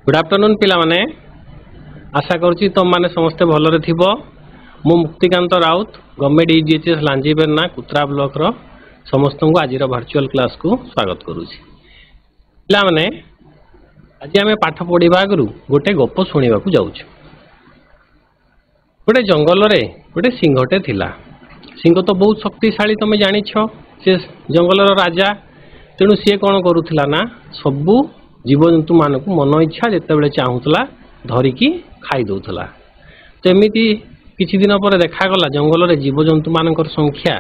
Good afternoon पिला माने आशा करुच्ची तुम मैंने समस्ते भलरे थिबो। मु मुक्तिकांत राउत गवर्नमेंट ईजीएचएस लांजीबेरना कुत्रा ब्लॉक रो समस्त को आज वर्चुअल क्लास को स्वागत करुच्ची। पिला माने आज आम पाठ पढ़ा आगु गोटे गप शुणा जाऊँ। गोटे जंगल रे गोटे सिंहटे थिला। सिंह तो बहुत शक्तिशाली तुम जान से जंगल राजा। तेणु सी कौन करूला ना सबू जीवजंतु मानक मन इच्छा जिते चाहूला धरिकी खाई दौला। तो एमती किछि दिन पर देखागला जंगल रे जीवजंतु मान संख्या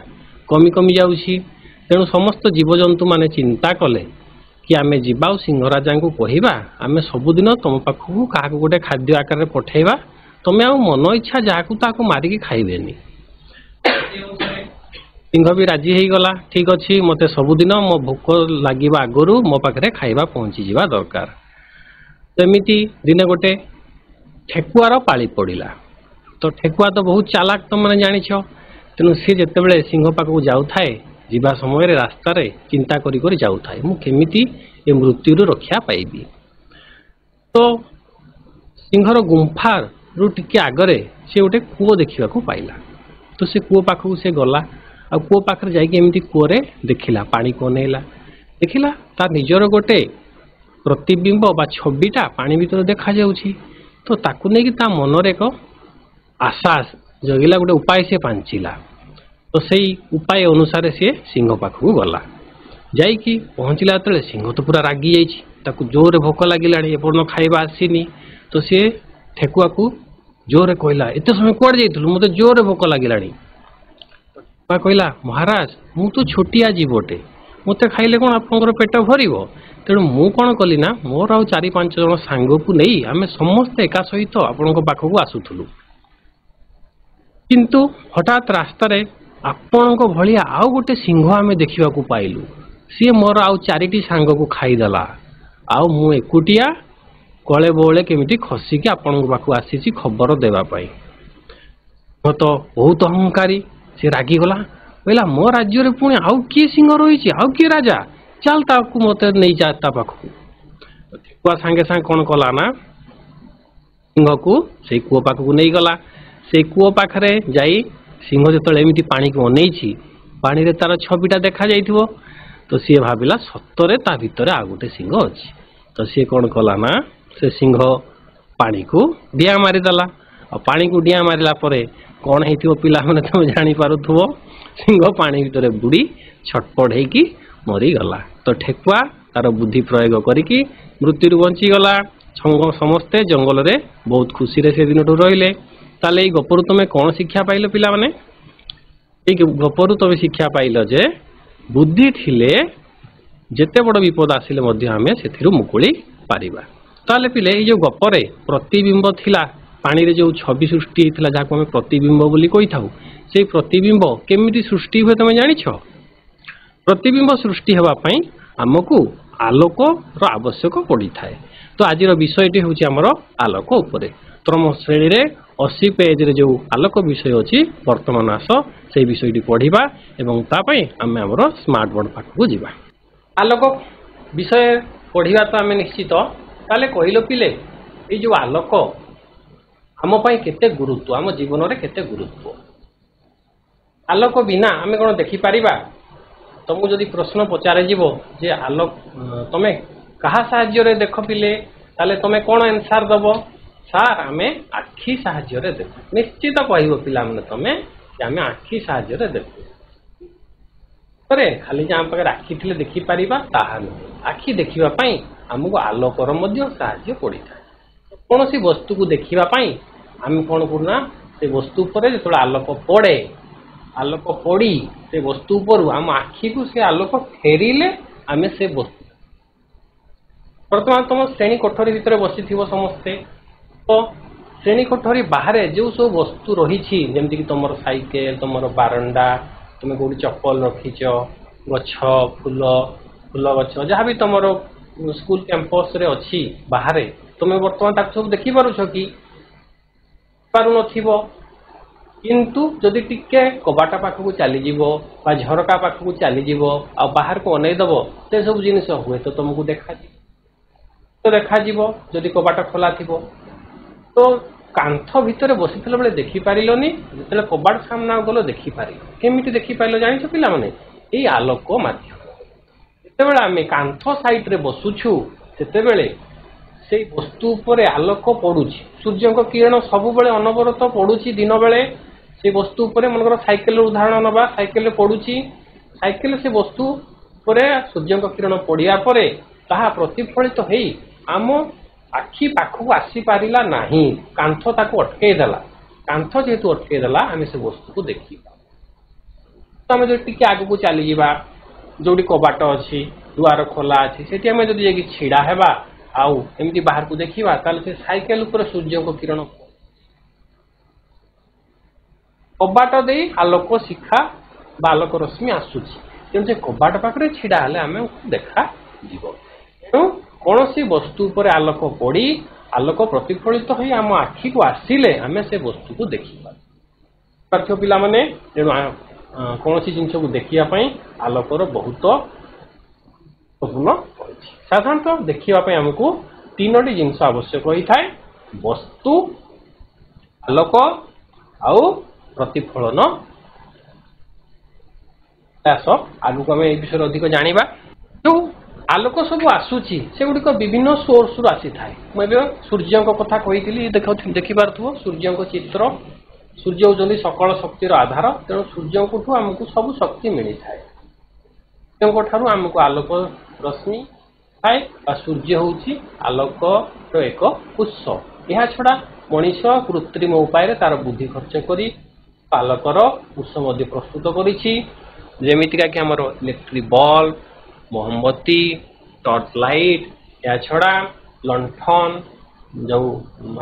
कमी कमी जाउछि। तेणु समस्त जीवजंतु माने चिंता कले कि आमे जीवा सिंह राजा को कहवा आमे सबुदिन तुम पाखक क्या गोटे खाद्य आकार पठेवा तुम आ मन इच्छा जहाँ मारिकी खाइबेनी। सिंह भी राजी हो गला। ठीक अच्छी मते सबुदिन मो भोक लगे आगु मो पाखे खाइबा पहुँची जावा दरकार। तो एमती दिने गोटे ठेकुआर पाली पड़ा। तो ठेकुआ तो बहुत चालाक तुम मैंने जान। तेणु सी जिते सिंह पाखक जाऊ थाए जीवा समय रास्ता रे चिंता करी जाऊ थाए मु केमिति ए मृत्यु रक्षा पाइबी। तो सिंहर गुंफा रु टिके आगरे से गोटे कूओ देखा पाइला। तो से कूओ पाखक से गला आ कूओ पाखे जाइए कूरे देखला पानी को नेला देखला तार निजर गोटे प्रतिबिंब बा छविटा पानी भीतर देखा जाउछि। तो ताकू नहीं ता मनरे एक आशा जगिला गोटे उपाय से पांचिला। तो सही उपाय अनुसार सी सिंह पाखक गला जाइकी पहुँचला तले सिंह तो पूरा रागी जाइछि। ताकू जोरे भोक लगिलाणी एपर्यंत खाइबा आसीनी। तो सी ठेकुआ को जोरे कहला एत समय कुआड़े जाइथिलु मते जोरे भोक लगिलाणी। कहला महाराज मु तो छोटिया जीवटे मते खाइले कौन आपंकर पेट भरिबो। तेणु मु कौन कली ना मोर आ 4-5 जन सांग को नहीं आमे समस्ते एका सहित आपण पाखक आसुथुलु। किंतु हठात रास्ता रे आपण भलिया आउ गोटे सिंह आमे देखिबा को पाइलु। सी मोर आउ 4टी सांग को खाईदेला आउ मु एकुटिया कले बोले केमिति खसिकी आपण पाखक आसीची खबर देबा पाई। तो बहुत अहंकारी से रागी गला कहला मो राज्य पुणी आउ किए सिंह रही आउ किए राजा चल ताकू मत नहीं जा ता पाखक। ठेकुआ सांगे सांगे कौन कला ना सिंह को से कूओ पाखक नहीं गला। से कूओ पाखरे जाई सिंह जो एमती पानी को अनेई पानी रे तार छविटा देखा जाइथिबो। तो सी भाविला सतरे ता भितर आ गोटे सिंह अच्छी। तो सी कौन कला ना से सिंह पानी को डिया मारिदेला। और पानी को डिया मारिला परे कौन है पिला मैंने तुम जानीपारुथो सिंह पानी भितर बुड़ी छटपट होगी मरीगला। तो ठेकुआ तार बुद्धि प्रयोग करी मृत्यु बंचीगला। समस्ते जंगल रे बहुत खुशी रे से दिन रहिले। ताले गपरु तुम कौन शिक्षा पाइल पिला माने गपरु तुम शिक्षा पाइल जे बुद्धि थिले जेते बड़ विपद आसिले मध्य आमे सेथिरु मुकुली पारिबा। ताले पिले ये जो गपरे प्रतिबिंब थिला पानी रे जो छवि सृष्टि होता जहाँ आम प्रतिबिंब बोली कही था से प्रतिबिंब केमिति सृष्टि हुए तुम जान। प्रतिबिंब सृष्टि होगापाई आमको आलोक आवश्यक पड़ी थाए। तो आज विषयटी हूँ आमर आलोक उपरे। त्रम श्रेणी रे 80 पेज रे जो आलोक विषय अच्छी वर्तमान आस से विषयटी पढ़ा एवं तापाई आम आमर स्मार्ट बोर्ड पाखक जावा। आलोक विषय पढ़ा तो आम निश्चित ताले कहल पिले ये जो आलोक आम पाई केते गुरुत्व आम जीवन रे केते गुरुत्व। आलोक बिना आमे कौन देखिपर। तुमको जदि प्रश्न पचारे जीवो जे आलोक तमे कहा साहाय्य रे देख पिले ताले तमे कौन आंसर दब सार आमे आखि साहाय्य रे देख। निश्चित कहबो पिला माने तमे कि आमे आखि साहाय्य रे देख। अरे खाली जे आम पाखे आखि थिले देखि परिबा ताहा नहीं। आखि देखिबा पई हमको आलोकर मध्य साहाय्य पड़ी था। कौन सी वस्तु को देखिबा पई आम कौन करना से वस्तु पर जो आलोक पड़े आलोक पड़ी से वस्तु पर आम आखि को से आलोक फेरिले आम से वस्तु। बर्तमान तुम श्रेणी कोठरी भितर बसी समस्ते। तो श्रेणी कोठरी बाहर जो सब वस्तु रही जमीक तुम साइकेल तुम बारंडा तुम कौटी चप्पल रखीच गछ फूल फूल गछ जहाँ भी तुम स्कूल कैंपस रे अच्छी बाहर तुम बर्तमान ताक सब देखी पारुछ कि पारु नथिबो। किंतु जदि टिके कबाटा पाखक चली झरका पाखक चली आ बाहर को अनेदब से सब जिन हुए तो तुमको देखा ତ ଦେଖାଯିବ ଯଦି କବାଟ ଖୋଲା ଥିବ। ତ କାନ୍ଥ ଭିତରେ ବସିଥିଲା ବେଳେ ଦେଖିପାରିଲନି, ଯେତେବେଳେ କବାଟ ସାମ୍ନା ଗଲ ଦେଖିପାରିଲ। କେମିତି ଦେଖିପାରିଲ ଜାଣିଛ ପିଲାମାନେ? ଏଇ ଆଲୋକ ମାଧ୍ୟମ। ଯେତେବେଳେ ଆମେ କାନ୍ଥ ସାଇଡରେ ବସୁଛୁ ସେତେବେଳେ ସେଇ ବସ୍ତୁ ଉପରେ ଆଲୋକ ପଡୁଛି। ସୂର୍ଯ୍ୟଙ୍କ କିରଣ ସବୁବେଳେ ଅନବରତ ପଡୁଛି ଦିନ ବେଳେ ସେ ବସ୍ତୁ ଉପରେ। ମନେକର ସାଇକେଲର ଉଦାହରଣ ନେବା, ସାଇକେଲରେ ପଡୁଛି, ସାଇକେଲ ସେ ବସ୍ତୁ ଉପରେ ସୂର୍ଯ୍ୟଙ୍କ କିରଣ ପଡିବା ପରେ ତାହା ପ୍ରତିଫଳିତ ହେଇ ଆମ ଆଖି ପାଖକୁ ଆସିପାରିଲା ନାହିଁ, କାନ୍ଥ ତାକୁ ଅଟକେଇ ଦେଲା। କାନ୍ଥ ଯେହେତୁ ଅଟକେଇ ଦେଲା ଆମେ ସେ ବସ୍ତୁକୁ ଦେଖିବା। ଆମେ ଯଦି ଟିକେ ଆଗକୁ ଚାଲିଯିବା, ଯୋଉଠି କବାଟ ଅଛି, ଦୁଆର ଖୋଲା ଅଛି, ସେଠି ଆମେ ଯଦି ଯାଇକି ଛିଡା ହେବା ଆଉ ଏମିତି ବାହାରକୁ ଦେଖିବା, ତାହେଲେ ସେ ସାଇକେଲ ଉପରେ ସୂର୍ଯ୍ୟଙ୍କ କିରଣ କବାଟ ଦେଇ ଆଲୋକ ଶିଖା ବା ଆଲୋକ ରଶ୍ମି ଆସୁଛି। ତେଣୁ ସେ କବାଟ ପାଖରେ ଛିଡା ହେଲେ ଆମେ ଦେଖାଯିବ। ତେଣୁ କୌଣସି ବସ୍ତୁ ଉପରେ ଆଲୋକ ପଡି ଆଲୋକ ପ୍ରତିଫଳିତ ହୋଇ ଆମ ଆଖିକୁ ଆସିଲେ ଆମେ ସେ ବସ୍ତୁକୁ ଦେଖିପାରିବା। ପିଲାମାନେ, ତେଣୁ କୌଣସି ଜିନିଷକୁ ଦେଖିବା ପାଇଁ ଆଲୋକର ବହୁତ ଗୁରୁତ୍ୱପୂର୍ଣ୍ଣ ରହିଛି। ସାଧାରଣତଃ ଦେଖିବା ପାଇଁ ଆମକୁ ତିନୋଟି ଜିନିଷ ଆବଶ୍ୟକ ହୋଇଥାଏ: ବସ୍ତୁ, ଆଲୋକ ଆଉ ପ୍ରତିଫଳନ। ଆଗକୁ ଆମେ ଏ ବିଷୟରେ ଅଧିକ ଜାଣିବା। ଯୋଉ ଆଲୋକ ସବୁ ଆସୁଛି ସେଗୁଡିକ ବିଭିନ୍ନ ସୋର୍ସରୁ ଆସିଥାଏ। ମୁଁ ଏବେ ସୂର୍ଯ୍ୟଙ୍କ କଥା କହିଥିଲି, ଦେଖିପାରୁଥିବ ସୂର୍ଯ୍ୟଙ୍କ ଚିତ୍ର। ସୂର୍ଯ୍ୟ ହେଉଛନ୍ତି ସକଳ ଶକ୍ତିର ଆଧାର। ତେଣୁ ସୂର୍ଯ୍ୟଙ୍କଠୁ ଆମକୁ ସବୁ ଶକ୍ତି ମିଳିଥାଏ। ସୂର୍ଯ୍ୟଙ୍କ ଠାରୁ ଆମକୁ ଆଲୋକ ରଶ୍ମି ଥାଏ ବା ସୂର୍ଯ୍ୟ ହେଉଛି ଆଲୋକର ଏକ ଉତ୍ସ। ଏହା ଛଡା ମଣିଷ କୃତ୍ରିମ ଉପାୟରେ ତାର ବୁଦ୍ଧି ଖର୍ଚ୍ଚ କରି ଆଲୋକର ଉତ୍ସ ମଧ୍ୟ ପ୍ରସ୍ତୁତ କରିଛି। ଯେମିତିକା କି ଆମର ଇଲେକ୍ଟ୍ରିକ ବଲ୍ବ, ମହମବତୀ, ଟର୍ଚ୍ଚ ଲାଇଟ୍, ଏହା ଛଡା ଲଣ୍ଠନ, ଯୋଉ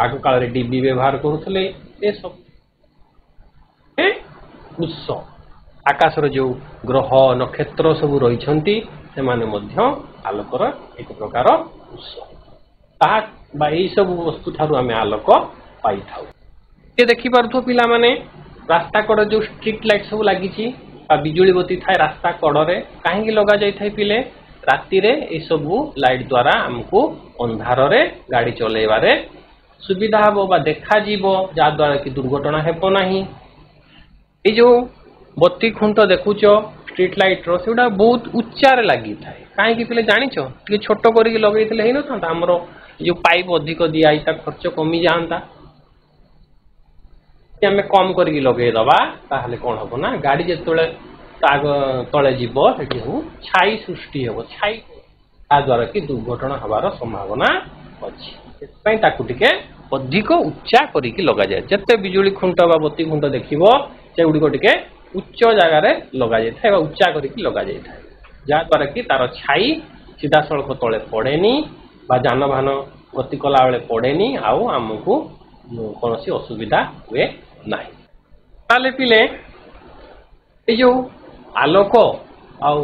ଆଗ କାଳରେ ଡିବି ବ୍ୟବହାର କରୁଥିଲେ, ଏସବୁ ଉତ୍ସ। ଆକାଶର ଯୋଉ ଗ୍ରହ ନକ୍ଷତ୍ର ସବୁ ରହିଛନ୍ତି ସେମାନେ ମଧ୍ୟ ଆଲୋକର ଏକ ପ୍ରକାର ଉତ୍ସ। ତାହା ବା ଏଇ ସବୁ ବସ୍ତୁ ଠାରୁ ଆମେ ଆଲୋକ ପାଇଥାଉ। ଦେଖିପାରୁଥିବ ପିଲାମାନେ, ରାସ୍ତା କଡ ଯୋଉ ଷ୍ଟ୍ରିଟ୍ ଲାଇଟ୍ ସବୁ ଲାଗିଛି ବା ବିଜୁଳି ବତୀ ଥାଏ ରାସ୍ତା କଡରେ, କାହିଁକି ଲଗାଯାଇଥାଏ ପିଲେ? ରାତିରେ ଏସବୁ ଲାଇଟ୍ ଦ୍ଵାରା ଆମକୁ ଅନ୍ଧାରରେ ଗାଡି ଚଲେଇବାରେ ସୁବିଧା ହେବ ବା ଦେଖାଯିବ, ଯାହା ଦ୍ୱାରା କି ଦୁର୍ଘଟଣା ହେବ ନାହିଁ। ଏଇ ଯୋଉ ବତୀ ଖୁଣ୍ଟ ଦେଖୁଛ ଷ୍ଟ୍ରିଟ୍ ଲାଇଟ୍ ର, ସେଗୁଡା ବହୁତ ଉଚ୍ଚାରେ ଲାଗିଥାଏ। କାହିଁକି ପିଲେ ଜାଣିଛ? ଟିକେ ଛୋଟ କରିକି ଲଗେଇଥିଲେ ହେଇନଥାନ୍ତା? ଆମର ଯୋଉ ପାଇପ୍ ଅଧିକ ଦିଆଇ ତା ଖର୍ଚ୍ଚ କମିଯାଆନ୍ତା। ଆମେ କମ କରିକି ଲଗେଇଦବା, ତାହେଲେ କଣ ହବ ନା, ଗାଡି ଯେତେବେଳେ ତଳେ ଯିବ ସେଠି ଛାଇ ସୃଷ୍ଟି ହେବ। ଛାଇ ତା ଦ୍ୱାରା କି ଦୁର୍ଘଟଣା ହବାର ସମ୍ଭାବନା ଅଛି। ସେଥିପାଇଁ ତାକୁ ଟିକେ ଅଧିକ ଉଚ୍ଚା କରିକି ଲଗାଯାଏ। ଯେତେ ବିଜୁଳି ଖୁଣ୍ଟ ବା ବତୀ ଖୁଣ୍ଟ ଦେଖିବ ସେଗୁଡିକ ଟିକେ ଉଚ୍ଚ ଜାଗାରେ ଲଗାଯାଇଥାଏ ବା ଉଚ୍ଚା କରିକି ଲଗାଯାଇଥାଏ, ଯାହାଦ୍ୱାରା କି ତାର ଛାଇ ସିଧାସଳଖ ତଳେ ପଡେନି ବା ଯାନବାହନ ଗତି କଲା ବେଳେ ପଡେନି, ଆଉ ଆମକୁ କୌଣସି ଅସୁବିଧା ହୁଏ ନାହିଁ। ତାହେଲେ ପିଲେ, ଏଇ ଯୋଉ ଆଲୋକ ଆଉ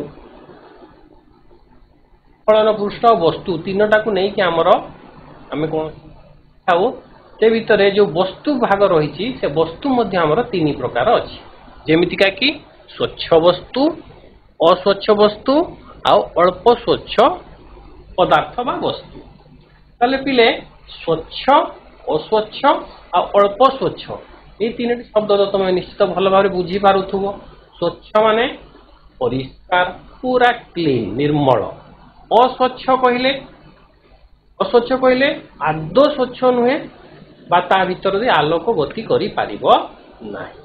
ଫଳନ ପୃଷ୍ଠ ବସ୍ତୁ ତିନଟାକୁ ନେଇକି ଆମେ କଣ ଥାଉ, ସେ ଭିତରେ ଯୋଉ ବସ୍ତୁ ଭାଗ ରହିଛି ସେ ବସ୍ତୁ ମଧ୍ୟ ଆମର ତିନି ପ୍ରକାର ଅଛି। ଯେମିତିକା କି ସ୍ୱଚ୍ଛ ବସ୍ତୁ, ଅସ୍ୱଚ୍ଛ ବସ୍ତୁ ଆଉ ଅଳ୍ପ ସ୍ୱଚ୍ଛ ପଦାର୍ଥ ବା ବସ୍ତୁ। ତାହେଲେ ପିଲେ, ସ୍ୱଚ୍ଛ, ଅସ୍ୱଚ୍ଛ ଆଉ ଅଳ୍ପ ସ୍ୱଚ୍ଛ, ଏଇ ତିନୋଟି ଶବ୍ଦ ତ ତମେ ନିଶ୍ଚିତ ଭଲ ଭାବରେ ବୁଝିପାରୁଥିବ। ସ୍ୱଚ୍ଛ ମାନେ ପରିଷ୍କାର, ପୁରା କ୍ଲିନ, ନିର୍ମଳ। ଅସ୍ୱଚ୍ଛ କହିଲେ ଆଦୌ ସ୍ୱଚ୍ଛ ନୁହେଁ ବା ତା ଭିତରେ ଦେଇ ଆଲୋକ ଗତି କରିପାରିବ ନାହିଁ।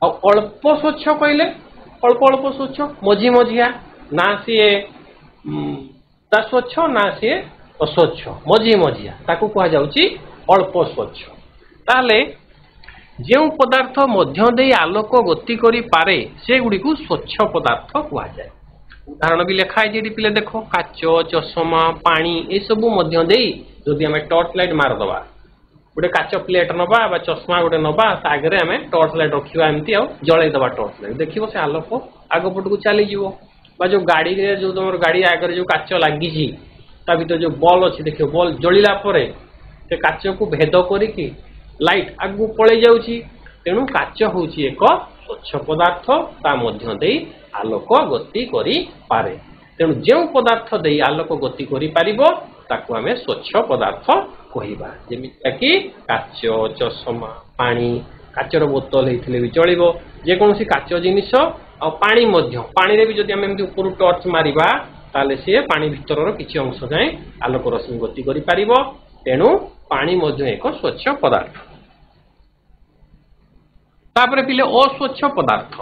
ଆଉ ଅଳ୍ପ ସ୍ୱଚ୍ଛ କହିଲେ ଅଳ୍ପ ସ୍ୱଚ୍ଛ, ମଝି ମଝିଆ, ନା ସିଏ ତା ସ୍ୱଚ୍ଛ ନା ସିଏ ଅସ୍ୱଚ୍ଛ, ମଝି ମଝିଆ, ତାକୁ କୁହାଯାଉଛି ଅଳ୍ପ ସ୍ୱଚ୍ଛ। ତାହେଲେ ଯେଉଁ ପଦାର୍ଥ ମଧ୍ୟ ଦେଇ ଆଲୋକ ଗତି କରିପାରେ ସେଗୁଡ଼ିକୁ ସ୍ୱଚ୍ଛ ପଦାର୍ଥ କୁହାଯାଏ। ଉଦାହରଣ ବି ଲେଖା ହେଇଛି ଏଠି ପିଲେ ଦେଖ, କାଚ, ଚଷମା, ପାଣି ଏସବୁ ମଧ୍ୟ ଦେଇ ଯଦି ଆମେ ଟର୍ଚ୍ଚ ଲାଇଟ୍ ମାରିଦେବା, ଗୋଟେ କାଚ ପ୍ଲେଟ ନବା ବା ଚଷମା ଗୋଟେ ନବା, ତା ଆଗରେ ଆମେ ଟର୍ଚ୍ଚ ଲାଇଟ୍ ରଖିବା ଏମିତି, ଆଉ ଜଳେଇଦବା ଟର୍ଚ୍ଚ ଲାଇଟ୍, ଦେଖିବ ସେ ଆଲୋକ ଆଗ ପଟକୁ ଚାଲିଯିବ। ବା ଯୋଉ ଗାଡିରେ ଯୋଉ ତମର ଗାଡି ଆଗରେ ଯୋଉ କାଚ ଲାଗିଛି ତା ଭିତରେ ଯୋଉ ବଲ୍ ଅଛି, ଦେଖିବ ବଲ୍ ଜଳିଲା ପରେ ସେ କାଚକୁ ଭେଦ କରିକି ଲାଇଟ୍ ଆଗକୁ ପଳେଇ ଯାଉଛି। ତେଣୁ କାଚ ହେଉଛି ଏକ ସ୍ୱଚ୍ଛ ପଦାର୍ଥ, ତା ମଧ୍ୟ ଦେଇ ଆଲୋକ ଗତି କରିପାରେ। ତେଣୁ ଯେଉଁ ପଦାର୍ଥ ଦେଇ ଆଲୋକ ଗତି କରିପାରିବ ताकू आमे स्वच्छ पदार्थ कहिबा जेमिति कि काच चषमा पानी काचर बोतल होइथिले भी चलिबो जे कोनोसी काच जिनिस आ पानी मध्य पानी रे भी जदि आमे एमति ऊपर टॉर्च मारिबा ताले से पानी भितरर किछि अंश जाय आलोक रश्मि गति करि पारिबो तेनु पानी मध्य एक स्वच्छ पदार्थ तापरे पिले अस्वच्छ पदार्थ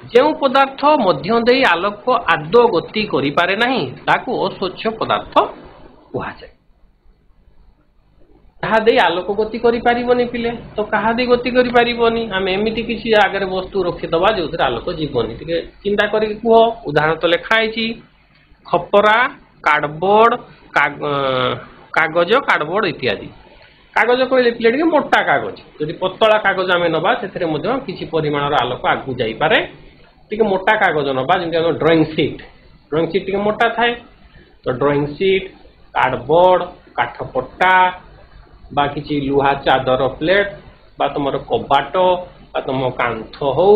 जो पदार्थ मध्य देई आलोक आदौ गति करि पारे नाही ताकू अस्वच्छ पदार्थ कुहा जाय कहा दे आलोक गति करि पारिबोनी पिले तो कहा दे गति करि पारिबोनी आमे एमिति किछि आगरे वस्तु रखि दबा जोथरे आलोक जीवनी टिके चिंता करि कुहो उदाहरण तो लिखा आइछि खपरा कार्डबोर्ड कागज कार्डबोर्ड इत्यादि कागज कहले पिले टिके मोटा कागज जदि पतला कागज आमे नबा सेथरे मध्य किछि परिमाणर आलोक आगु जाई पारे टिके मोटा कागज नबा जेंति ड्राइंग शीट टिके मोटा थाए तो ड्राइंग शीट कार्डबोर्ड काठपट्टा बा किछि लुहा चादर प्लेट बा तुमर कबाट बा तुम कांथ हो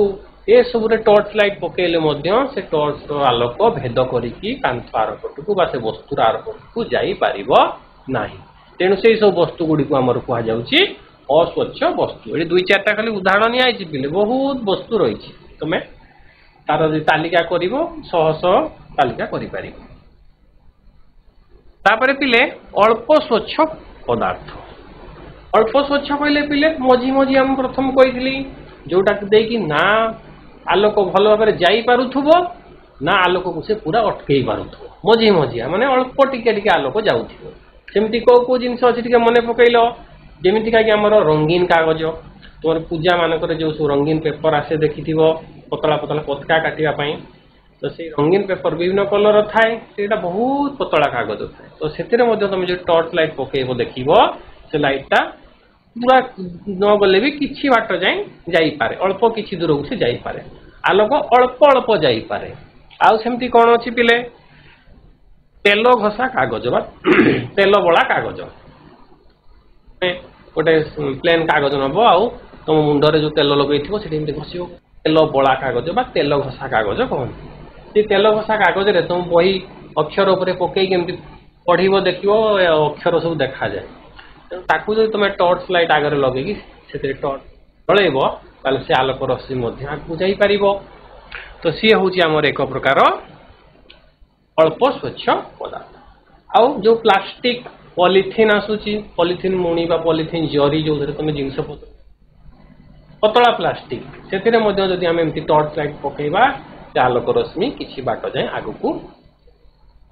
ए सब रे टॉर्च लाइट पकेले मध्य से टॉर्च आलोक भेद करिकी कांथ आरपटकू बा से वस्तुर आरपटकू जाई पारिबो नाही तेणु से सब वस्तु गुडी को हमर कुहा जाउची अस्वच्छ वस्तु ए दुई चारटा खाली उदाहरण नि आइछि पिले बहुत वस्तु रहिछि तमे तार जे तालिका करिवो सहस तालिका करि पारिबो तापरे पिले अल्प स्वच्छ पदार्थ अल्प स्वच्छ कहले पिले मझी मझी हम प्रथम कही जोटा देकी ना आलोक भल भाव जाई पारुथुबो ना आलोक को से पूरा अटकई पारुथुबो मझी मझिया माने अल्प टिके टिके आलोक जाउथिबो सेमती को जिनस अछि टिके मने पकैलो जेमिति का कि हमर रंगीन कागज तोर पूजा मानकर जो सब रंगीन पेपर आसे देखिथिबो पतला पतला पतका काटिबा पई तो से रंगीन पेपर विभिन्न कलर थाए सेटा बहुत पतला कागज थाए तो सेतिरे मध्ये तुम जो टॉर्च लाइट पकेइबो देखिबो से लाइटटा पूरा न गले भी किछि बाट जाई पारे अल्प किछि दूर से जाई पारे आलोक अल्प अल्प जाई पारे आउ सेमती कोन अछि पिले तेल घसा कागज बा तेल बळा कागज गोटे प्लेन कागज नबो आउ तुम मुंडरे जो तेल लगैथिबो सेठी एमती घसिबो तेल बळा कागज बा तेल घसा कागज कोन से तेल घसा कागज रे तुम बही अक्षर ऊपर पकई केमती पढिबो देखिबो अक्षर सब देखा जाय ताकू जो तुम टॉर्च लाइट आगे लगे से टॉर्च जलैब ताले से आलोक रश्मि मध्य आगू जाई पारिबो तो सी हूँ आमर एक प्रकार अल्प स्वच्छ पदार्थ आउ जो प्लास्टिक पॉलिथिन आसूची पॉलिथिन मुणी बा पॉलिथिन जरी जो तुम जिनस पतला प्लास्टिक से मध्य जदि आम एमती टॉर्च लाइट पकेबा से आलोक रश्मि किछि बाट जाए आगू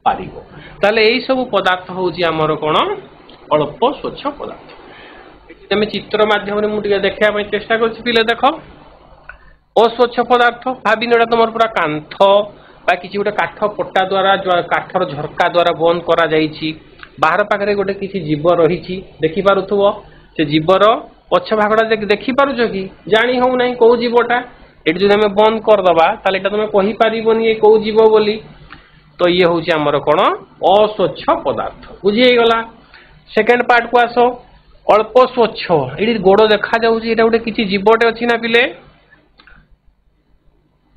पारिबो ताले एई सब पदार्थ हूँ आमर कोन अल्प स्वच्छ पदार्थ आम चित्र माध्यम मुझे देखा चेष्टा कर देख अस्वच्छ पदार्थ भाभी ना तुम पूरा कांथ बा किसी गोटे काठ पट्टा द्वारा काठर झरका द्वारा बंद करा जाइछि बाहर पाखे गोटे किसी जीव रही देखिपु से जीवर पछ भागटा देखी पारुछ कि जानी हो ना कौ जीवटा ये जो आम बंद करदे ताले तुम कहीपरबनी ये कौ जीव बोली तो ये हूँ आमर कौन अस्वच्छ पदार्थ बुझीगला सेकेंड पार्ट को आस अल्प स्वच्छ ये गोड़ देखा गोटे किसी जीवटे अच्छी ना पिले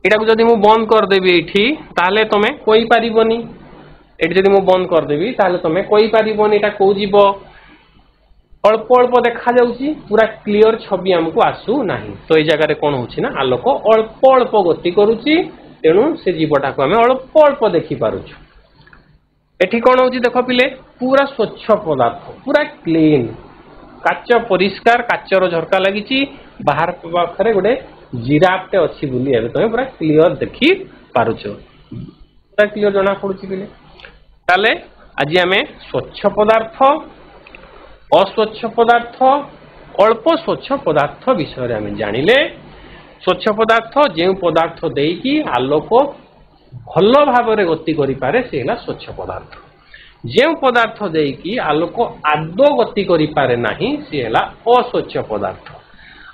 यहाँ जब मुझे बंद करदेवी ये तुम कही पारबनी ये जब मुझे बंद करदेवी तुम कही पारबनी यहाँ कौ जीव अल्प अल्प देखा पूरा क्लीयर छवि आमको आसू ना तो ये जगह कौन हो आलोक अल्प अल्प गति करुच्ची तेणु से जीवटा को आम अल्प अल्प देखिपुँ एठी कौन हो देख पिले पूरा स्वच्छ पदार्थ पूरा क्लीन काच परिष्कार काचर झरका लगी बाहर पाखे गोटे जिराफटे अच्छी बोली तुम पूरा क्लीयर देखी पारुच पूरा क्लीयर जना पड़ी पिले ताले आज आम स्वच्छ पदार्थ अस्वच्छ पदार्थ अल्प स्वच्छ पदार्थ विषय आम जानिले स्वच्छ पदार्थ जो पदार्थ देकी आलोक भल भाव गति करें से स्वच्छ पदार्थ जो पदार्थ देकी आलोक आदौ गति करें ना सी है अस्वच्छ पदार्थ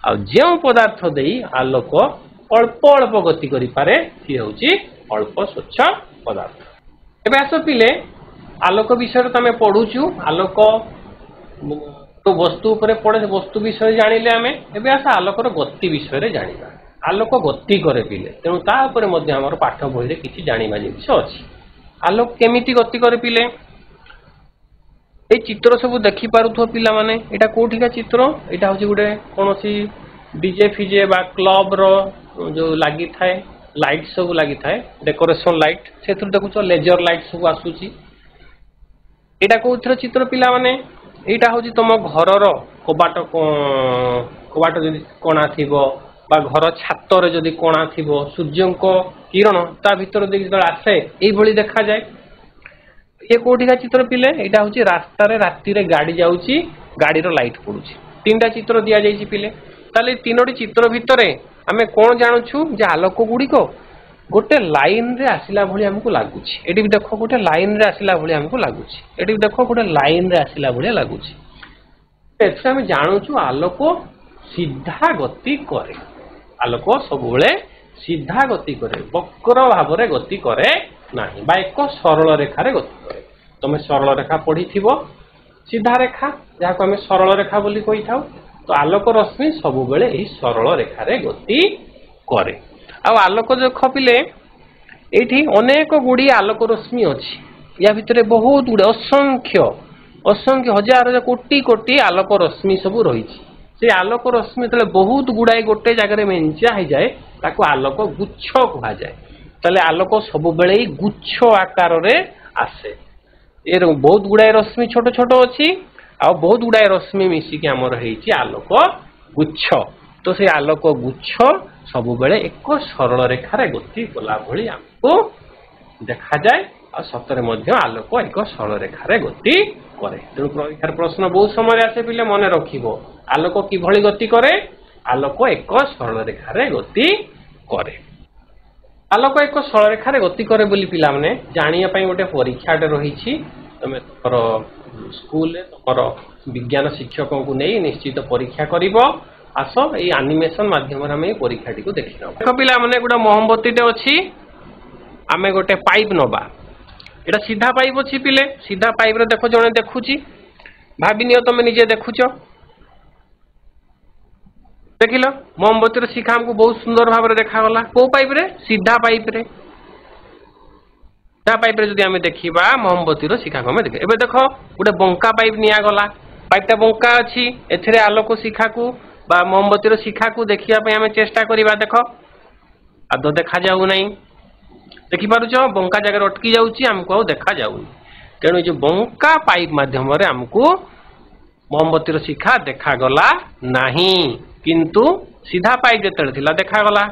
आ जो पदार्थ दे आलोक अल्प अल्प गति करें सी हूँ अल्प स्वच्छ पदार्थ एवं आस पिले आलोक विषय तुम पढ़ुचु आलोक तो वस्तु पड़े वस्तु विषय जानिले आम एवं आस आलोकर गति विषय जाना आलोक गति करे पिले तेणु तापर पाठ बही किसी जाना जिन अच्छी आलोक केमिति गति करे पिले ए चित्र सब देखि पारुथो पिला माने एटा कोठिका चित्र एटा होची गुटे कोनोसी डीजे फिजे बा क्लब रो जो लागि थाए लाइट सब लागि थाए डेकोरेशन लाइट सेथुर देखुचो लेजर लाइट सब आसुची एटा कोथर चित्र पिला माने एटा होची तम घर रो कबाट जदि कोणा थिबो बा घर छात रे जदि कोणा थिबो सूर्य को किरण ता भीतर देखि जदि आसे एई भली देखा जाय ये कोठिका चित्र पिले एटा होची रास्ता रे राती रे गाड़ी जाउची गाड़ी रो लाइट पडुची तीनटा चित्र दिया जाईची पिले ताले तीनोटी चित्र भितरे आमे कोन जानुछु जे आलोक गुडी को गोटे लाइन रे आसिला भली हमकु लागुची एटी भी देखो गोटे लाइन रे आसिला भली हमकु लागुची एटी भी देखो गोटे लाइन रे आसिला भली लागुची एथि हम जानुछु आलोक सीधा गति करे आलोक सबुले सीधा गति करे वक्र भाव रे गति करे नाही बा एक सरल रेखा रे गति करे तमे सरल रेखा पढ़ी थिबो सीधा रेखा जहा को हमें सरल रेखा बोली कहि थाउ तो आलोक रश्मि सब बेले एही सरल रेखा रे गति करे आ आलोक जो खपिले एठी अनेक गुडी आलोक रश्मि अछि या भितरे बहुत गुडे असंख्य असंख्य हजार कोटि कोटि आलोक रश्मि सब रही से आलोक रश्मि तले बहुत गुडाई गोटे जगह रे मेंचा हो जाए ताको आलोक गुच्छ कहा जाए ताले आलोक सब बेले गुच्छ आकार रे आसे ए बहुत गुडाई रश्मि छोट छोट अछि आ बहुत गुडाई रश्मि मिसी के हमर हेछि आलोक गुच्छ तो से आलोक गुच्छ सब बेले एक सरल रेखा रे गति कला भली हमको देखा जाए आ सतरे मध्य आलोक एक सरल रेखा रे गति करे तेणु परीक्षार प्रश्न बहुत समय आसे पिले मन रखिबो आलोक कि भली गति करे आलोक एक सरल रेखा रे गति करे आलोक एक सरल रेखा रे गति करे बोली पिला माने जानिया पई गोटे परीक्षाटे रहिछि तमे तोर स्कूल रे तोर विज्ञान शिक्षकों को नहीं निश्चित परीक्षा करिवो आसो ए एनिमेशन माध्यम रे हम परीक्षाटी को देखिनो देखो पिला माने गोटे मोमबत्तीटे अछि आमे गोटे पाइप नबा एटा सीधा पाइप अछि पिले सीधा पाइप रे देखो जने देखुची भाबी नियो तमे निजे देखुचो देखिलो मोमबत्ती रे शिखा हमको बहुत सुंदर भाव रे देखा गला को पाइप रे सीधा पाइप रे सीधा पाइप रे जदि हमें देखिबा मोमबत्ती रो शिखा को हमें देख एबे देखो गोटे बंका पाइप निया गला पाइपटा बंका अछि एथिरे आलोक शिखा को बा मोमबत्ती रो शिखा को देखिया पे हमें चेष्टा करिबा देखो आदो देखा जाउ नहीं देखि पारुछ बंका जगह अटकी जाउची हमको देखा जाउनी तेणु जो बंका पाइप माध्यम रे हमको मोमबत्ती रो शिखा देखा गला नहीं किंतु सीधा पाइप जेतले थिला देखा गला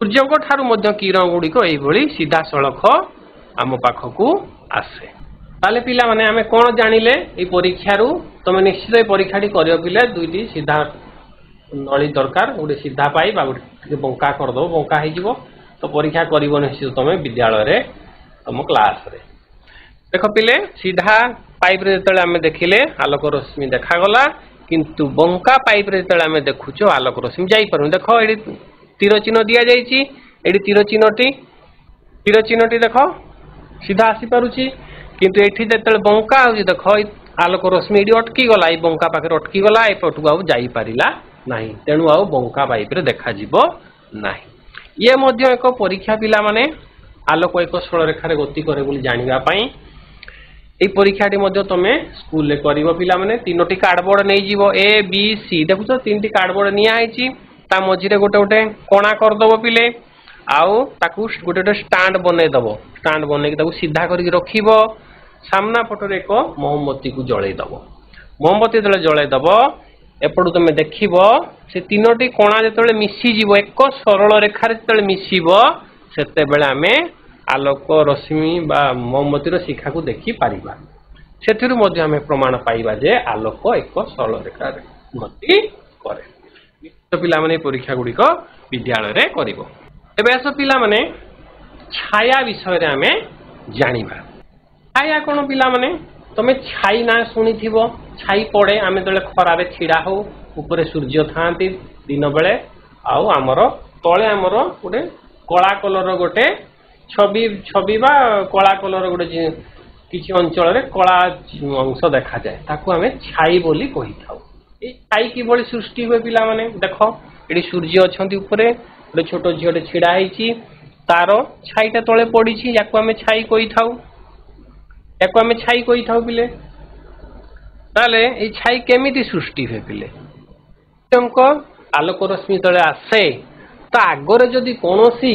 सूर्य को ठारू मध्य किरण गुडी को एई भली सीधा सड़क आम पाखकू आसे ताले पिला माने हमें कोन जानिले ए परीक्षा रु तमे निश्चित ए परीक्षाटी करियो पिले दुईटी सीधा नली दरकार गोटे सीधा पाइप आ गोटे बंका कर दो बंका हे जिवो तो परीक्षा करिवो निश्चित तमे विद्यालय रे तम क्लास रे देखो पिले सीधा पाइप रे जेतले हमें देखिले आलोक रश्मि देखा गला किंतु बंका पाइप रे जेतले हमें देखुचो आलोक रश्मि जाई परु देखो एडी तीर चिन्ह दिया जाईची एडी तीर चिन्हटी देखो सीधा आसी पारुची किंतु एठी जेतले बंका होजी देखो आलोक रश्मि एडी अटकी गला ए बंका पाखे अटकी गला ए पटु आउ जाई परिला नाही तेणु आउ बंका पाइप रे देखा जिवो नाही ये मध्य एक परीक्षा पिला माने आलोक एक सरल रेखा रे गति करे बोली जानिबा पई ए परीक्षाटी मध्य तमे स्कूल रे करिवो पिला माने तीनोटी कार्डबोर्ड नै जिवो ए बी सी देखुछो तीनटी कार्डबोर्ड निया आइची ता मझी रे गोटे गोटे कोणा कर दबो पिले आउ ताकू गोटे गोटे स्टैंड बनै दबो स्टैंड बनै के ताकू सीधा करी रखिबो सामना पटो रे एक मोमबत्ती को जळै दबो मोमबत्ती जळे जळै दबो एपटू तुम देखिबो से तीनोटी कोणा जेतले मिसी जीवो एक सरल रेखा रे जेतले मिसीबो सेते बेले हमें आलोक रश्मि बा मोमबत्ती रो शिखा को देखि पारिबा सेथिरु मध्ये हमें प्रमाण पाइबा जे आलोक एक सरल रेखा रे गति करे तो पिला माने परीक्षा गुडी को विद्यालय रे करिवो एबे आसो पिला माने छाया विषय रे हमें जानिबा छाया कोन पिला माने तमे छाई ना सुनी थिबो छाई पड़े आमे तले खरा रे छिडा हो ऊपर सूर्य थांती दिन बेले आउ हमर तळे हमर गोटे कला कलर गोटे छवि छवि बा कला कलर गोटे किछि अंचल रे कला अंश देखा जाए ताकू हमें छाई बोली कहि थाउ ए छाई की बोली सृष्टि होय पिला माने देखो एडी सूर्य अछंती ऊपर गोटे छोटो झियोटे छिडा हैची तारो छाईटा तळे पड़ीची याकू हमें छाई कहि थाउ याको आम छाई कही था पिले ताले ये छाई केमिति सृष्टि हुए पिले आलोक रश्मि तले आसे ता आगरे जदि कोनोसी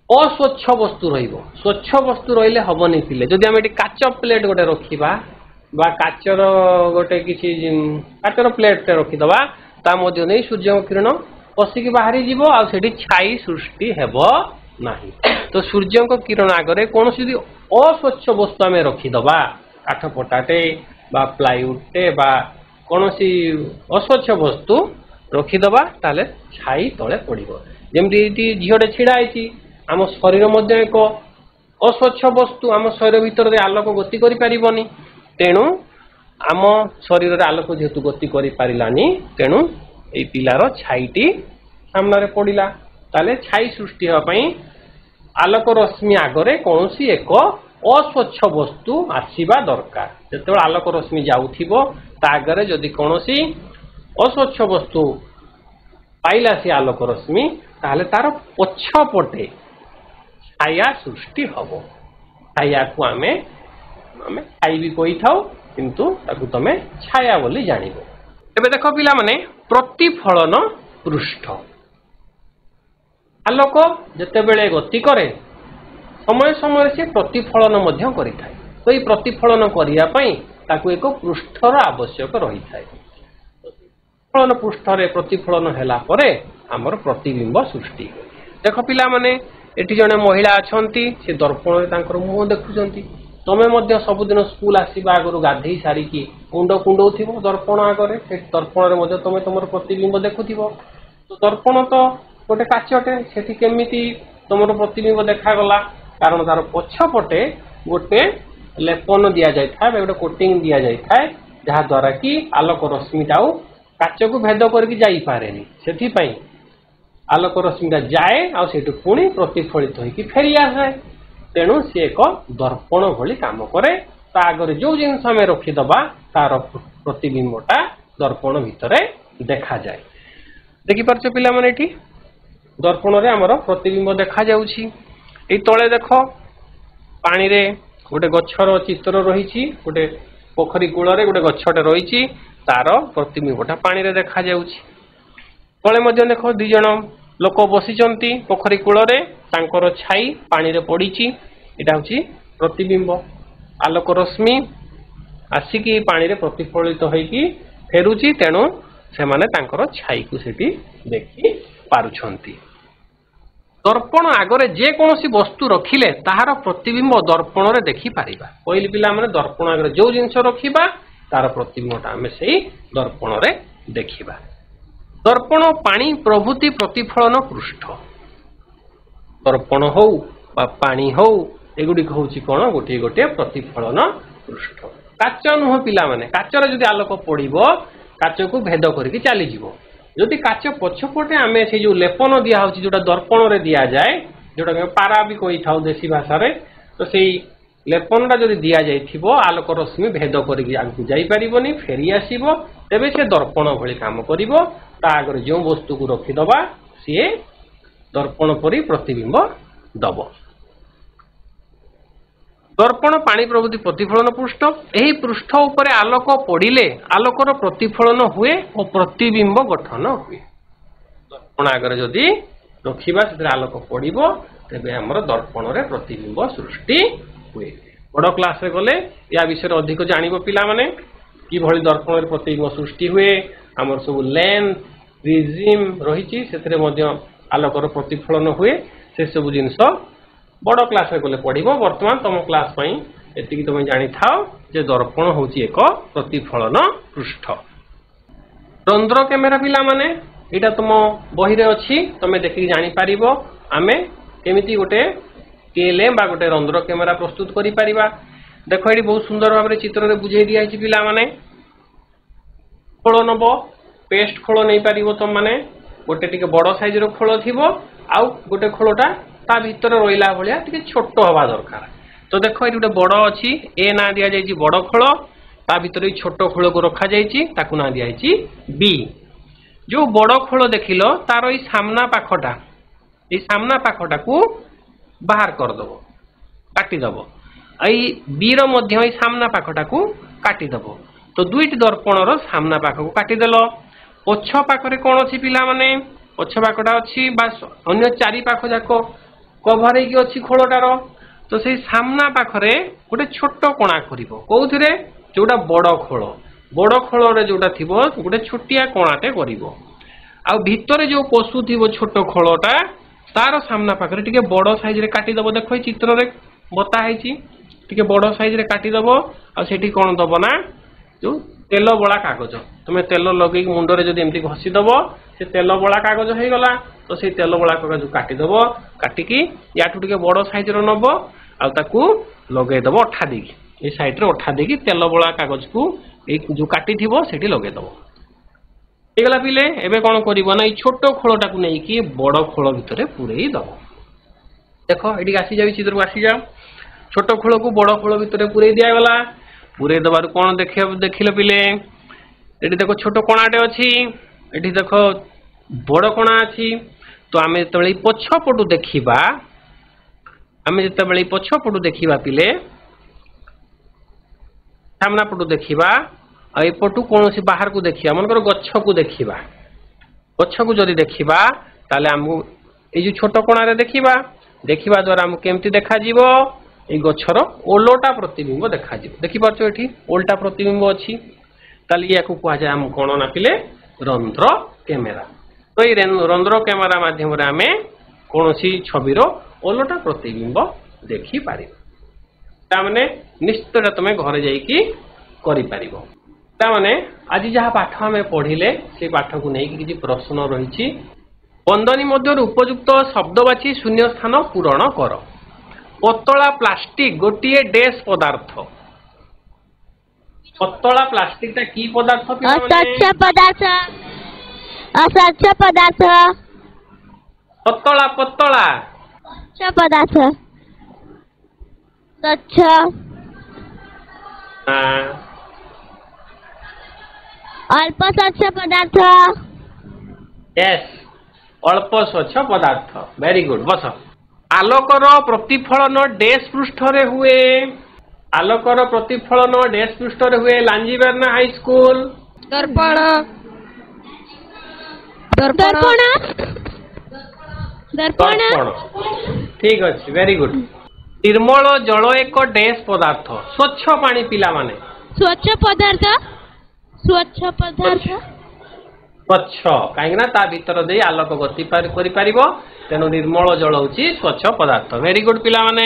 अस्वच्छ वस्तु रहिबो स्वच्छ वस्तु रहिले हबनी पिले जदि आम एटी काच प्लेट गोटे रखिबा बा काचर गोटे किछि काचर प्लेट रखी दबा ता मध्य नै सूर्य किरण पसिकी बाहरी जीवो आ सेठी छाई सृष्टि हेबो नाही तो सूर्य किरण आगरे कोनोसी यदि अस्वच्छ वस्तु आम रखी दबा काठ पटाटे बा प्लाईवुडटे बा कोनोसी अस्वच्छ वस्तु रखिदबा ताले छाई तले पड़िबो जेमती झीटे छिड़ा आईची आम शरीर मध्य एक अस्वच्छ वस्तु आम शरीर भितर आलोक गति करि परिबनी तेणु आम शरीर आलोक जेहेतु गति करि पारिलानी तेणु ए पिलार छाईटी सामने रे पड़िला ताले छाई सृष्टि हेबा पई आलोक रश्मि आगरे कोनोसी एक अस्वच्छ वस्तु आसीबा दरकार जेतेबेले आलोक रश्मि जाउथिबो ता आगरे जदि कोनोसी अस्वच्छ वस्तु पाइला से आलोक रश्मि ताहले तार पछपटे छाया सृष्टि हबो छाया को आमे छाई भी कही थाओ किंतु ताकू तमे छाया बोली जानिबो एबे देखो पिला माने प्रतिफलन पृष्ठ आलोक जेतेबेले गति करे समय समय से प्रतिफलन मध्य करिथाय तो ये प्रतिफलन करिया पई ताकू एक पृष्ठर आवश्यक रही थाए प्रतिफलन पृष्ठ रे प्रतिफलन हैला परे हमर प्रतिबिंब सृष्टि देखो पिला माने एठी जने महिला अछंती से दर्पण रे तांकर मुंह देखुचंती तमे मध्य सबुदिन स्कूल आसीबा आगरु गाधेई सारी की मुंड कुंडौथिबो दर्पण आगरे से दर्पण रे मध्य तमे तमर प्रतिबिंब देखुथिबो तो दर्पण तो गोटे काचटे सेठी केमिति तमर प्रतिबिंब देखा गला कारण तार पछपटे गोटे लेपन दिया जाय था गोटे कोटिंग दिया जाय था जहा द्वारा कि आलोक रश्मिटा काच को भेद करके जाई पारेनी सेठी पई आलोक रश्मिटा जाए आ सेठु पुणी प्रतिफलित होई कि फेरी आसे तेणु से एक दर्पण भली काम करे ता आगरे जो जिनस आमे रखी दबा तार प्रतिबिंबटा दर्पण भितरे देखा जाए देखि परछ पिला माने एठी दर्पण रे हमर प्रतिबिंब देखा जाउछि ए तळे देखो पानी रे गोटे गछर चित्र रही गोटे पोखरी कूल रे गोटे गछटे रही तार प्रतिबिंबटा पानी रे देखा जाउछि तळे मध्य देखो दि जण लोक बसिचंती पोखरी कूल रे तांकर छाई पानी रे पड़ीची एटा होछि प्रतिबिंब आलोक रश्मि आसिकी पानी रे प्रतिफलित होईकी फेरुची तेणु से माने तांकर छाई को सेठी देखि पारुछंती दर्पण आगरे जे कोनोसी वस्तु रखिले ताहार प्रतिबिंब दर्पण रे देखि पारिबा पहिली पिला माने दर्पण आगरे जो जिंस रखिबा तार प्रतिबिंबटा हमें सेही दर्पण रे देखिबा दर्पण पानी प्रभृति प्रतिफलन पृष्ठ दर्पण हो बा पानी हो एगुडी कहउची कोन गोटे गोटे प्रतिफलन पृष्ठ काच नुह पिला माने काचर जदि आलोक पड़िबो काच को भेद करके चली जीवो जदि काच पछपटे आमे से जो लेपन दिया होची जोटा दर्पण रे दिया जाए जोटा पारा भी कही थाउ देसी भाषा रे तो सेही लेपनटा जदि दिया जाइथिबो आलोक रश्मि भेद करके आगु जाई परिबोनी फेरी आसीबो तेबे से दर्पण भली काम करिवो ता आगर जो वस्तु को रखि दबा सी दर्पण परी प्रतिबिंब दबो दर्पण पानी प्रभृति प्रतिफलन पृष्ठ एही पृष्ठ उपरे आलोक पड़िले आलोकर प्रतिफलन हुए और प्रतिबिंब गठन हुए दर्पण आगरे जदि रखिबा से आलोक पड़िबो तेबे हमर दर्पण रे प्रतिबिंब सृष्टि हुए बड़ क्लास रे गले या विषय अधिक जानिबो पिला माने कि भली दर्पण रे प्रतिबिंब सृष्टि हुए हमर सब लेंथ प्रिज्म रहिछि सेतरे मध्य आलोकर प्रतिफलन हुए से सब जिंस बड़ क्लास रे गले पढ़िबो वर्तमान तुम क्लास पई एतिकी तुम जानि थाओ जे दर्पण होची एक प्रतिफलन पृष्ठ रंध्र कैमेरा पिला माने एटा तुम बही रे अछि तमे देखि जानि पारिबो आमे केमिति गोटे केएलएम बा गोटे रंध्र कैमेरा प्रस्तुत करि पारिबा देखो एडी बहुत सुंदर भाबरे चित्र रे बुझाई दिया छि पिला माने खोल नबो पेस्ट खोल नै पारिबो तुम माने गोटे टिके बड़ साइज रो खोल थिबो आउ गोटे खोलटा ता भीतर रहिला भलिया टिके छोटो हवा दरकार तो देखो एटी गोटे बड़ अछि ए ना दिया जायछि बड़ खोल ता भीतर छोटो खोल को रखा जायछि ताकू ना दिया जायछि बी जो बड़ खोल देखिलो तार ई सामना पाखटा को बाहर कर दबो काटी दबो बी रो सामना पाखटा को काटिदेव तो दुईटी दर्पण रो सामना पाख को काटिदेल पछ पाखरे कौन अच्छी पिला माने पछ पाखटा अच्छी अन्य चारि पाख जाक कभर होगी खोलटार तो से सामना पाखरे गोटे छोट कणा कर कौन जोटा बड़ खोल जोटा थी गोटे छोटिया कणाटे कर भितर जो पशु थी छोट खोलटा तार सामना पाखरे टिके बड़ साइज रे काटिदेव देख चित्र रे बताई टिके बड़ साइज रे काटिदेव आठी कौन दब ना जो तेल बड़ा कागज तुम तेल लगे मुंडे जब एमती घसीदब से तेल बड़ा कागज हो गला तो से तेल बड़ा कागज काटिदेव काटिकी याठू टिके बड़ साइज रो नब आकू लगेदेव अठा देकी ये साइड रे अठा देकी तेल बड़ा कागज को जो काटी थी से लगेदेव ହେଇଗଲା ପିଲେ ଏବେ କଣ କରିବ ନା ଏଇ ଛୋଟ ଖୋଳଟା କୁ ନେଇକି ବଡ଼ ଖୋଳ ଭିତରେ ପୁରେଇ ଦବ ଦେଖ ଏଠି ଆସି ଯାଉ ଚିତ୍ରକୁ ଆସି ଯାଉ ଛୋଟ ଖୋଳକୁ ବଡ଼ ଖୋଳ ଭିତରେ ପୁରେଇ ଦିଆଗଲା ପୁରେଇ ଦବାରୁ କଣ ଦେଖିଲେ ପିଲେ ଏଠି ଦେଖ ଛୋଟ କଣାଟେ ଅଛି ଏଠି ଦେଖ ବଡ଼ କଣା ଅଛି ତ ଆମେ ଯେତେବେଳେ ପଛପଟୁ ଦେଖିବା ପିଲେ ସାମ୍ନା ପଟୁ ଦେଖିବା एपटू कौन बाहर को देखा मनकर गछ को देखा गछ को जदि देखा ताले आमको ये छोट कणार देखा देखा द्वारा आमको केमती देखा ये गछर ओलटा प्रतिबिंब देखा देखिपार ये ओलटा प्रतिबिंब अच्छी ताले या कह जाए आम कौन ना पिले रंध्र कैमेरा तो ये रंध्र कैमेरा माध्यम आम कौन छविर ओलटा प्रतिबिंब देखिपार ताने निश्चित तुम घर जापर ताने आज जहाँ पाठ आम पढ़िले से पाठ को लेकिन किसी प्रश्न रही बंदनी मध्य उपयुक्त शब्दवाची शून्य स्थान पूरण कर पतला प्लास्टिक गोटे डेस पदार्थ पतला प्लास्टिक की पदार्थ अस्वच्छ पदार्थ अस्वच्छ पदार्थ पतला पतला स्वच्छ पदार्थ स्वच्छ अल्प स्वच्छ पदार्थ यस अल्प स्वच्छ पदार्थ वेरी गुड बस आलोकर प्रतिफलन डैश पृष्ठ रे हुए आलोकर प्रतिफलन डैश पृष्ठ रे हुए लांजीबेरना हाई स्कूल दर्पण दर्पण दर्पण ठीक अच्छे वेरी गुड निर्मल जल एक डैश पदार्थ स्वच्छ पानी पिला माने स्वच्छ पदार्थ स्वच्छ पदार्थ स्वच्छ कहीं ता भीतर दे आलोक गति करि परिबो तेनु निर्मल जल होची स्वच्छ पदार्थ वेरी गुड पिला माने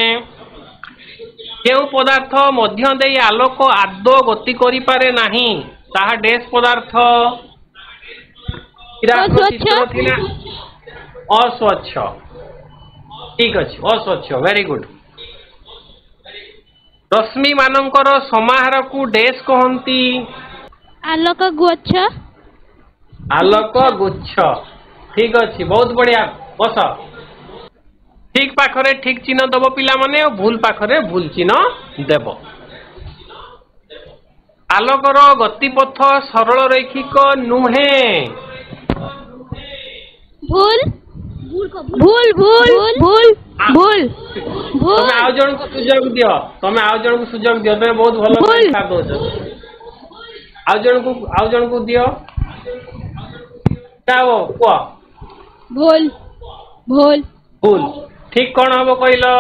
केउ पदार्थ मध्य दे आलोक आदो गति करि पारे नाही ताहा डैश पदार्थ अस्वच्छ ठीक अछि अस्वच्छ वेरी गुड रश्मि मानकर समाहार को डैश कहंती आलोक गुच्छ आलोक गुच्छ ठीक अच्छी बहुत बढ़िया बस ठीक पाखरे ठीक चिन्ह दब पिला माने और भूल पाखरे भूल चिन्ह देव आलोकर गतिपथ सरल रैखिक नुहे भूल भूल भूल भूल भूल तुम आउ जन को सुजोग दियो तुम आउ जन को सुजोग दियो तुम बहुत भलो परीक्षा दोछ आउ जन को दियो जाओ को भूल भूल भूल ठीक कौन हम कहलो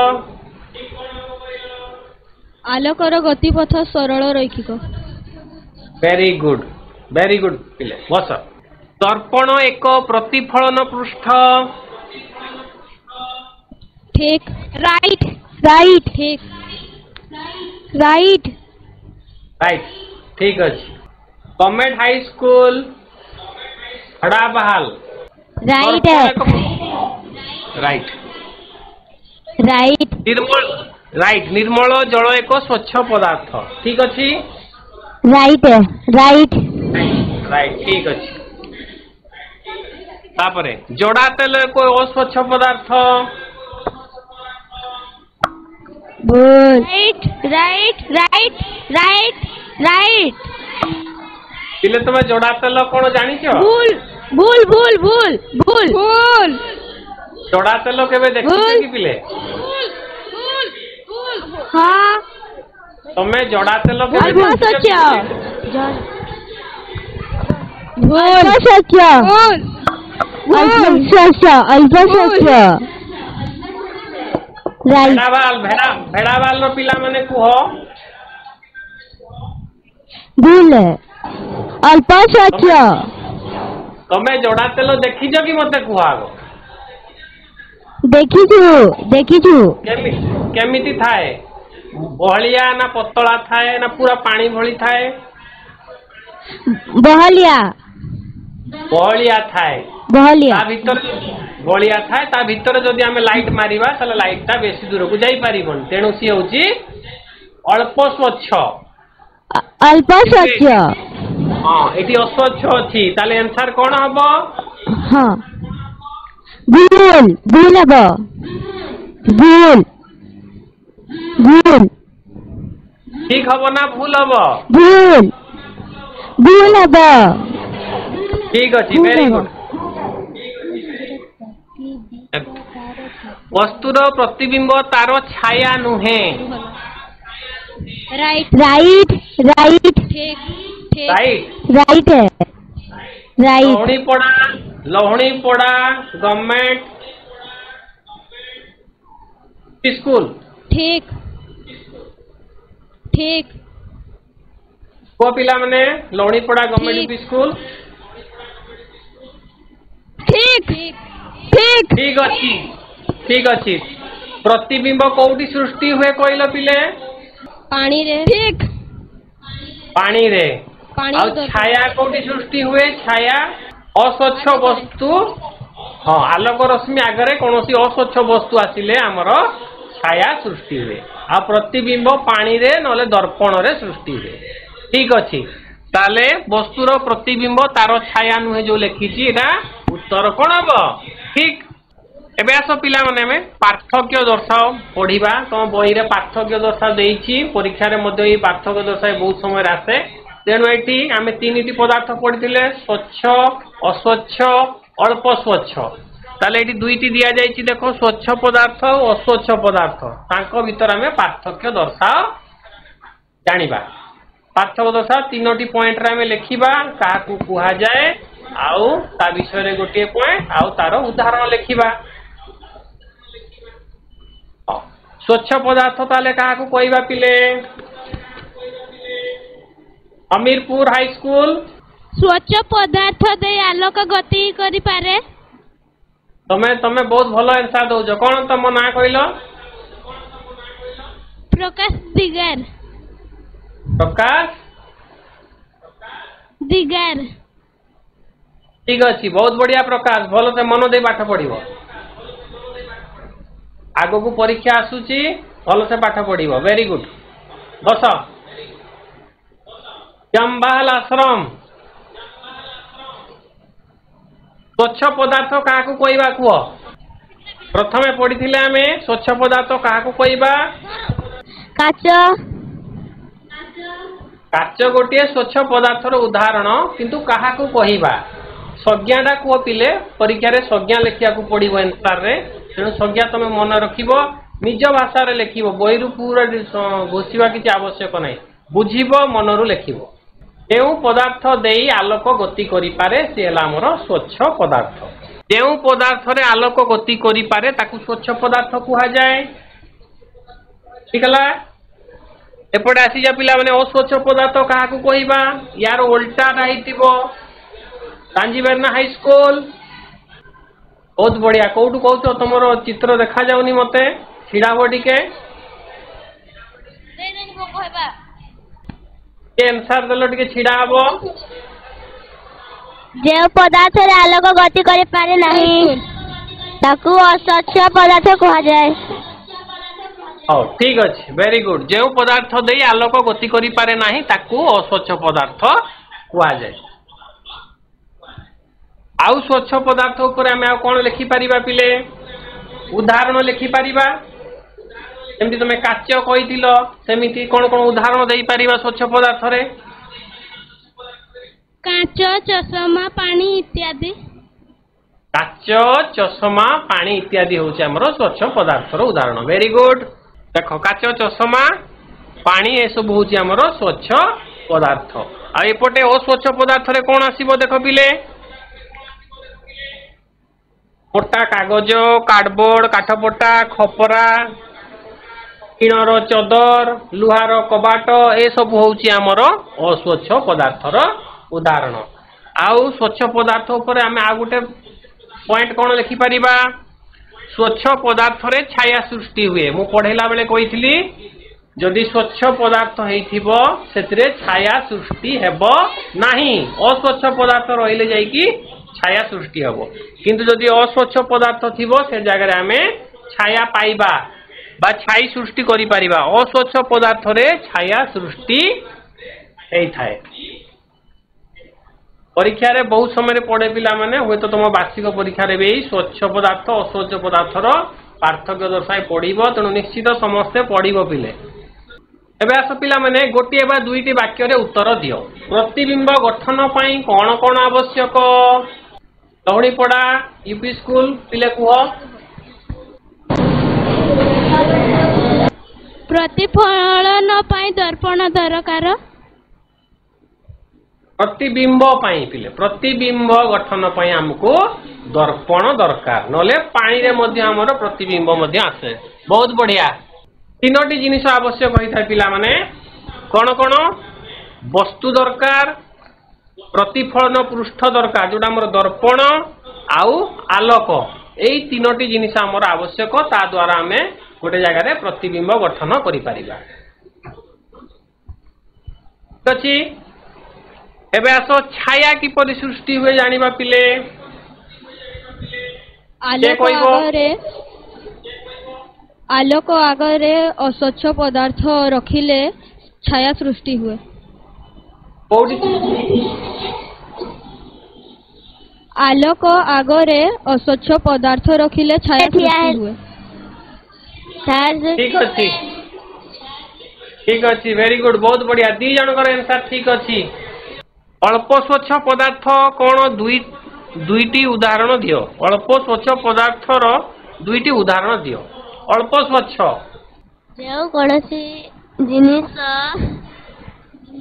आलोकर गतिपथ सरल रैखिक वेरी गुड पिले बस दर्पण एक प्रतिफलन पृष्ठ ठीक राइट राइट ठीक राइट राइट ठीक अच्छे गवर्नमेंट हाई स्कूल हड़ा बहाल राइट राइट राइट निर्मल जल एक स्वच्छ पदार्थ ठीक अच्छी राइट राइट राइट ठीक अच्छी तापरे जोड़ा तेल कोई अस्वच्छ पदार्थ right right right right right पिले तुम जोड़ा तेल कौन जानिछ भूल भूल भूल भूल भूल भूल जोड़ा तेल केबे देखिछ कि पिले हाँ ତମେ ଜଡା ତେଲ अल्प सत्य अल्प सत्य अल्प सत्य राइट भेड़ावाल रो पिला माने कुह भूल अल्प सत्य तमे जड़ा तेल देखिछ कि मते कुह आगो देखिछु केमिति थाए बहलिया ना पतला थाए ना पूरा पानी भली थाए बहलिया थाए ता भीतर बहलिया थाए ता भीतर जदि आमे लाइट मारिबा ताले लाइट ता बेसी दूर को जाई परिबन तेनु सी होची अल्प स्वच्छ हां एटी अस्वच्छ अछि ताले आंसर कोन हबो हां भूल हबो भूल ठीक हबो ना भूल हबो भूल हबो ठीक अछि वेरी गुड वस्तुर प्रतिबिंब तार छाया नुहे राइट राइट ठीक राइट है राइट लोहणी पड़ा गवर्नमेंट स्कूल ठीक को पिला माने लोहणी पड़ा गवर्नमेंट स्कूल ठीक अच्छी प्रतिबिंब कोउटी सृष्टि हुए कहलो पिले पानी रे पानी रे और छाया कोउटी सृष्टि हुए छाया अस्वच्छ वस्तु हाँ आलोक रश्मि आगरे कौनसी अस्वच्छ वस्तु आसिले आमर छाया सृष्टि हुए आ प्रतिबिंब पानी रे नले दर्पण रे सृष्टि हुए ठीक अच्छी ताले वस्तुर प्रतिबिंब तार छाया नुहे जो लिखी उत्तर कौन हम ठीक एबे आस पिला माने में पार्थक्य दर्शाओ पढ़िबा तुम बही रे पार्थक्य दर्शा देइछि परीक्षा रे मध्ये ई पार्थक्य दर्शाए बहुत समय आसे तेणु एटी आमे तीनटी पदार्थ पढ़िथिले स्वच्छ अस्वच्छ अल्प स्वच्छ ताले एटी दुईटी दिया जाइछि देखो स्वच्छ पदार्थ और अस्वच्छ पदार्थ तांको भीतर आमे पार्थक्य दर्शाओ जानिबा पार्थक्य दर्शा तीनोटी पॉइंट रे आमे लिखिबा काहाकू कुहा जाए आउ ता विषय रे गोटे पॉइंट आउ तार उदाहरण लिखिबा स्वच्छ पदार्थ ताले काहाकू कहबा पिले हमीरपुर हाई स्कूल स्वच्छ पदार्थ दे आलोक गति करि पारे तमे बहुत भलो आंसर दउजो कोन तम ना कहलो प्रकाश दिगार ठीक अच्छी बहुत बढ़िया प्रकाश भलो से मन दे पाठ पढ़िबो आगो को परीक्षा आसुची भलो से पाठ पढ़िबो वेरी गुड बस जम्बाल आश्रम स्वच्छ पदार्थ काहाकू कहबा कुह प्रथमे पढ़िथिले आमे स्वच्छ पदार्थ काहाकू कहबा काच गोटे स्वच्छ पदार्थर उदाहरण किंतु काहाकू कहबा संज्ञाटा कुह पिले परीक्षा रे संज्ञा लिखिया को पड़िबो आंसर रे तेणु संज्ञा तमे मन रखिबो निज भाषा रे लिखिबो बहिरु पूरा घोषिबा किछि आवश्यक नै बुझिबो मनरु लिखिबो केउ पदार्थ देई आलोक गति करि पारे से हला हमर स्वच्छ पदार्थ केउ पदार्थ रे आलोक गति करि पारे ताकू स्वच्छ पदार्थ कुहा जाए ठीक हला एपटे आसी जा पिला माने अस्वच्छ पदार्थ काहाकू कहबा यार उल्टा रहितिबो कांजीबेरना हाई स्कूल बहुत बढ़िया कौटू कौच तुम चित्र देखा जाऊनी मते छिड़ा हो टिके आंसर देलो टिके छिड़ा हबो जे पदार्थ रे आलोक गति करि पारे नाही ताकू अस्वच्छ पदार्थ कहा जाए ओ ठीक अछि वेरी गुड जे पदार्थ देई आलोक गति करि पारे नाही ताकू अस्वच्छ पदार्थ कहा जाए आउ स्वच्छ पदार्थ ऊपर आमे आ कोन लिखि परिबा पिले उदाहरण लिखि परिबा एमती तमे काच कहितिलो सेमिति कोन कोन उदाहरण देई परिबा स्वच्छ पदार्थ रे काच चश्मा पानी इत्यादि काच चश्मा पानी इत्यादि होचे हमरो स्वच्छ पदार्थ रो उदाहरण वेरी गुड देखो काच चश्मा पानी ए सब होची हमरो स्वच्छ पदार्थ। आ एपटे अस्वच्छ पदार्थ रे कोन आसीबो देख पिले मोटा कागज कार्डबोर्ड काठपटा खपरा टीणर चदर लुहार कबाट ए सब होची हमरो अस्वच्छ पदार्थर उदाहरण। आउ स्वच्छ पदार्थ उपरे आमे आ गुटे पॉइंट कोन लिखि परिबा स्वच्छ पदार्थ रे छाया सृष्टि हुए। मु पढ़ेला बेले कहितली जदि स्वच्छ पदार्थ हेइथिबो सेतरे छाया सृष्टि हेबो नाही अस्वच्छ पदार्थ रहिले जाई कि छाया सृष्टि हेबो। किंतु जदि अस्वच्छ पदार्थ थिबो से जगह रे आमे छाया पाइबा बा छाई सृष्टि करि परिबा। अस्वच्छ पदार्थ रे छाया सृष्टि हेइ थाए। परीक्षा रे बहुत समय पढ़े पिला माने होय तो तुम वार्षिक परीक्षा रे भी स्वच्छ पदार्थ अस्वच्छ पदार्थर पार्थक्य दर्शाई पढ़िबो। तेणु निश्चित समस्ते पढ़िबो पिले। एबे आस पिला माने गोटे बा दुईटी वाक्य रे उत्तर दियो। प्रतिबिंब गठन पई कोन कोन आवश्यक लहड़ी पड़ा यूपी स्कूल पिले कुह प्रतिफलन पई दर्पण दरकार। प्रतिबिंब पाई पिले प्रतिबिंब गठन पाई हमको दर्पण दरकार नले पानी रे मध्य हमर प्रतिबिंब मध्य आसे। बहुत बढ़िया तीनोटी जिनिस आवश्यक होइथा पिला माने कोन कोन वस्तु दरकार प्रतिफलन पृष्ठ दरकार जोटा हमर दर्पण आउ आलोक एई तीनोटी जिनिस हमर आवश्यक। ता द्वारा हमें गोटे जगह रे प्रतिबिंब गठन करि परिबा। अछि एबे आसो छाया किपरि सृष्टि हुए जानिबा पिले आलोक आगरे अस्वच्छ पदार्थ रखिले छाया सृष्टि हुए। आलोक आगरे अस्वच्छ पदार्थ रखिले छाया सृष्टि हुए। ठीक अछि वेरी गुड बहुत बढ़िया दी जनकर आंसर ठीक अछि। अल्प स्वच्छ पदार्थ कौन दुईटी उदाहरण दियो। अल्प स्वच्छ पदार्थर दुईटी उदाहरण दियो। अल्प स्वच्छ जो कोनोसी जिनिस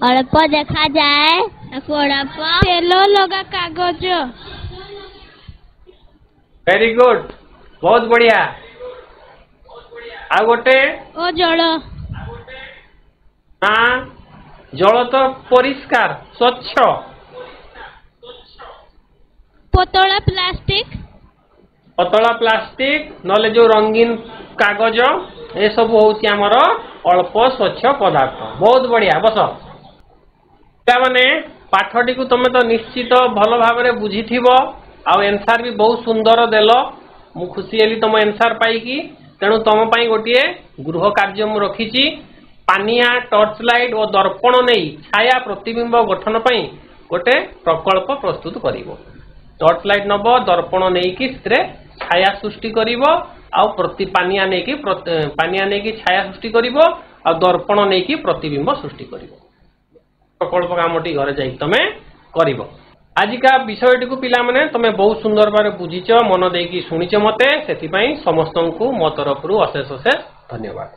अल्प देखा जाए ताको अल्प तेलो लगा कागज। वेरी गुड बहुत बढ़िया। आ गोटे ओ जल हाँ जल तो परिष्कार स्वच्छ। पतला प्लास्टिक नले जो रंगीन कागज ए सब होची हमर अल्प स्वच्छ पदार्थ। बहुत बढ़िया बस माने पाठटी को तुम तो निश्चित भल भाव में बुझीथिबो आ आंसर भी बहुत सुंदर देल। मु खुशी हेली तुम आंसर पाई। तेणु तुम पाई गोटे गृह कार्य मु रखीची पानिया टॉर्च लाइट और दर्पण नहीं छाया प्रतिबिंब गठन पाई गोटे प्रकल्प प्रस्तुत करिवो। टॉर्च लाइट नब दर्पण नहीं कि छाया सृष्टि करिवो आ प्रति पानिया नहीं कि छाया सृष्टि करिवो आ दर्पण नहीं कि प्रतिबिंब सृष्टि करिवो। प्रकल्प कामटी घरे जाई तमे करिवो। आजिका विषयटी को पिला माने तमे बहुत सुंदर भाव बुझीच मन देकी शुणीच मते सेति पई समस्तंकु मो तरफरु अशेष अशेष धन्यवाद।